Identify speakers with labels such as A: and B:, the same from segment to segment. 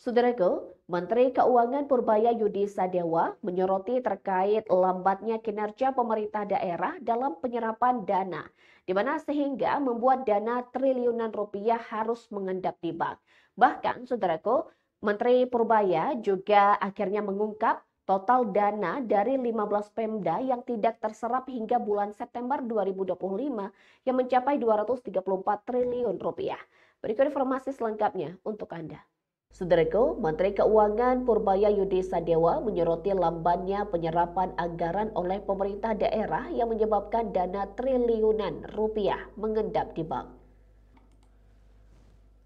A: Saudaraku, Menteri Keuangan Purbaya Yudi Sadewa menyoroti terkait lambatnya kinerja pemerintah daerah dalam penyerapan dana, di mana sehingga membuat dana triliunan rupiah harus mengendap di bank. Bahkan, saudaraku, Menteri Purbaya juga akhirnya mengungkap total dana dari 15 Pemda yang tidak terserap hingga bulan September 2025 yang mencapai 234 triliun rupiah. Berikut informasi selengkapnya untuk Anda. Saudaraku, Menteri Keuangan Purbaya Yudi Sadewa menyoroti lambannya penyerapan anggaran oleh pemerintah daerah yang menyebabkan dana triliunan rupiah mengendap di bank.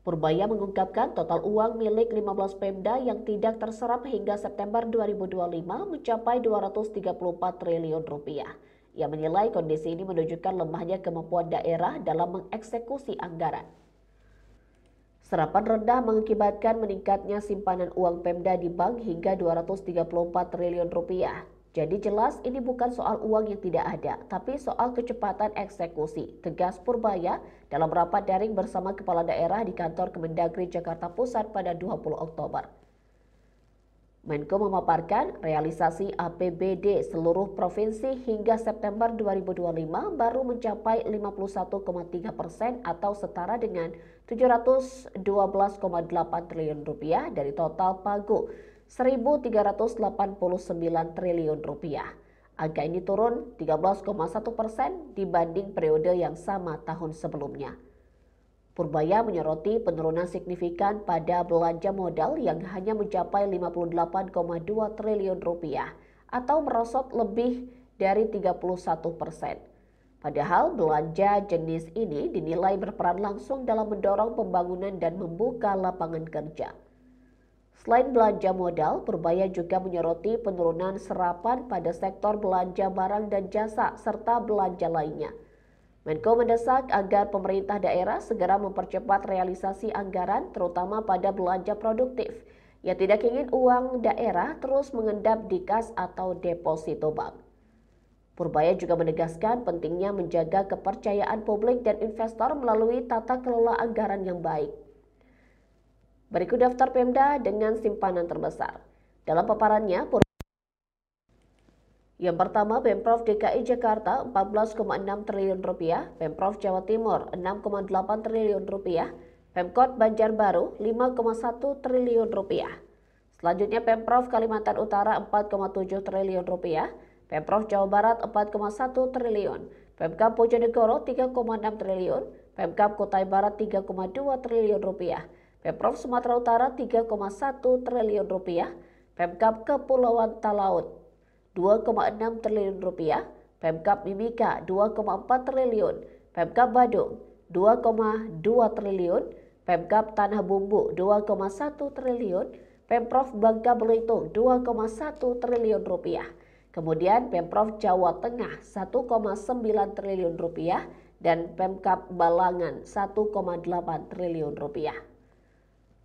A: Purbaya mengungkapkan total uang milik 15 Pemda yang tidak terserap hingga September 2025 mencapai 234 triliun rupiah. Ia menilai kondisi ini menunjukkan lemahnya kemampuan daerah dalam mengeksekusi anggaran. Serapan rendah mengakibatkan meningkatnya simpanan uang Pemda di bank hingga 234 triliun rupiah. Jadi jelas ini bukan soal uang yang tidak ada, tapi soal kecepatan eksekusi, tegas Purbaya dalam rapat daring bersama kepala daerah di kantor Kemendagri Jakarta Pusat pada 20 Oktober. Menko memaparkan realisasi APBD seluruh provinsi hingga September 2025 baru mencapai 51,3% atau setara dengan 712,8 triliun rupiah dari total pagu 1.389 triliun rupiah. Angka ini turun 13,1% dibanding periode yang sama tahun sebelumnya. Purbaya menyoroti penurunan signifikan pada belanja modal yang hanya mencapai 58,2 triliun rupiah atau merosot lebih dari 31%. Padahal belanja jenis ini dinilai berperan langsung dalam mendorong pembangunan dan membuka lapangan kerja. Selain belanja modal, Purbaya juga menyoroti penurunan serapan pada sektor belanja barang dan jasa serta belanja lainnya. Menko mendesak agar pemerintah daerah segera mempercepat realisasi anggaran terutama pada belanja produktif. Ia tidak ingin uang daerah terus mengendap di kas atau deposito bank. Purbaya juga menegaskan pentingnya menjaga kepercayaan publik dan investor melalui tata kelola anggaran yang baik. Berikut daftar Pemda dengan simpanan terbesar. Dalam paparannya, yang pertama, Pemprov DKI Jakarta 14,6 triliun rupiah, Pemprov Jawa Timur 6,8 triliun rupiah, Pemkot Banjarbaru 5,1 triliun rupiah. Selanjutnya Pemprov Kalimantan Utara 4,7 triliun rupiah, Pemprov Jawa Barat 4,1 triliun, Pemkab Bojonegoro 3,6 triliun, Pemkab Kutai Barat 3,2 triliun rupiah, Pemprov Sumatera Utara 3,1 triliun rupiah, Pemkab Kepulauan Talaut 2,6 triliun rupiah, Pemkab Mimika 2,4 triliun, Pemkab Badung 2,2 triliun, Pemkab Tanah Bumbu 2,1 triliun, Pemprov Bangka Belitung 2,1 triliun rupiah. Kemudian Pemprov Jawa Tengah 1,9 triliun rupiah dan Pemkab Balangan 1,8 triliun rupiah.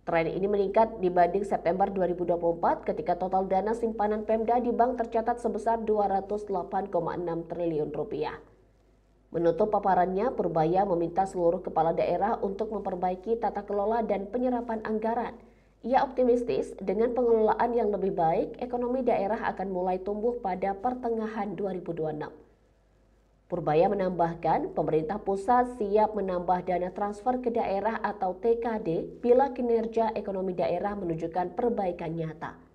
A: Tren ini meningkat dibanding September 2024 ketika total dana simpanan Pemda di bank tercatat sebesar 208,6 triliun rupiah. Menutup paparannya, Purbaya meminta seluruh kepala daerah untuk memperbaiki tata kelola dan penyerapan anggaran. Ia optimistis dengan pengelolaan yang lebih baik, ekonomi daerah akan mulai tumbuh pada pertengahan 2026. Purbaya menambahkan, pemerintah pusat siap menambah dana transfer ke daerah atau TKD bila kinerja ekonomi daerah menunjukkan perbaikan nyata.